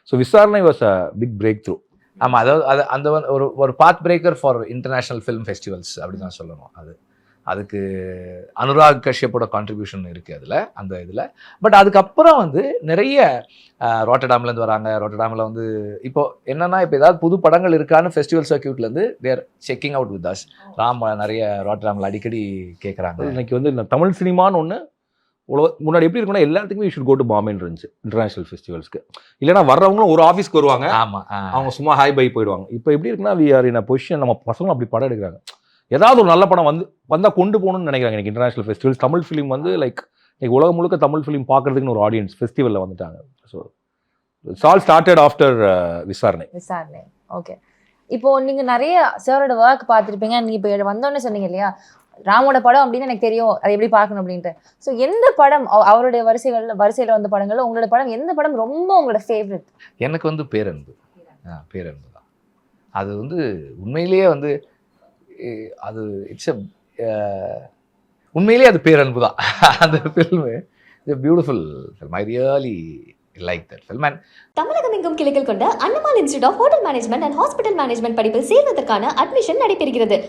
So விசாரணை was a big breakthrough. ஆமாம், அதாவது அது அந்த ஒரு path breaker for international film festivals அப்படி தான் சொல்லணும். அதுக்கு அனுராக் கஷ்யப்போட கான்ட்ரிபியூஷன் இருக்குது அதில், அந்த இதில். பட் அதுக்கப்புறம் வந்து நிறைய ராட்டர்டாம்லேருந்து வராங்க. ராட்டர்டாமில் வந்து இப்போ என்னென்னா, இப்போ ஏதாவது புது படங்கள் இருக்கான்னு ஃபெஸ்டிவல் சர்க்கியூட்லேருந்து their checking out with us. Ram நிறைய ராட்டர்டாமில் அடிக்கடி கேட்குறாங்க. இன்னைக்கு வந்து இந்த தமிழ் சினிமான்னு ஒன்று முன்னாடி எப்படி இருக்குன்னா, எல்லாத்துக்குமே யூ ஷுட் கோ டு பாம்பேன்னு இருந்துச்சு இன்டர்நேஷனல் ஃபெஸ்டிவல்ஸ்க்கு. இல்லைனா வர்றவங்களும் ஒரு ஆஃபீஸ்க்கு வருவாங்க. ஆமாம், அவங்க சும்மா ஹாய் பை போயிடுவாங்க. இப்போ எப்படி இருக்குன்னா, we are in a position, நம்ம பசங்களும் அப்படி படம் எடுக்கிறாங்க. ஏதாவது ஒரு நல்ல படம் வந்தால் கொண்டு போகணும்னு நினைக்கிறாங்க. எனக்கு இன்டர்நேஷனல் ஃபெஸ்டிவல்ஸ் தமிழ் ஃபிலிம் வந்து லைக் இன்னைக்கு உலகம் முழுக்க தமிழ் ஃபிலிம் பார்க்கறதுக்குன்னு ஒரு ஆடியன்ஸ் ஃபெஸ்டிவலில் வந்துட்டாங்க. So it's all started after விசாரணை. ஓகே. இப்போ நீங்கள் நிறைய சாரோட ஒர்க் பார்த்துருப்பீங்க. நீங்கள் இப்போ வந்தோன்னே சொன்னீங்க இல்லையா, ராமோட படம் அப்படின்னு எனக்கு தெரியும், அதை எப்படி பார்க்கணும் அப்படின்ட்டு. ஸோ எந்த படம் அவருடைய வரிசையில் வந்த படங்கள், உங்களோட படம் எந்த படம் ரொம்ப உங்களோட ஃபேவரட்? எனக்கு வந்து பேரன்பு தான். அது வந்து உண்மையிலேயே வந்து அது இட்ஸ் உண்மையிலேயே அது பேரன்பு தான். அந்த film it's beautiful film. I really like that film. And Tamizhagam எங்கும் கிளைகள் கொண்ட அண்ணமால் institute of hotel management and hospital management படிப்பில் சேர்வதற்கான அட்மிஷன் நடைபெறுகிறது.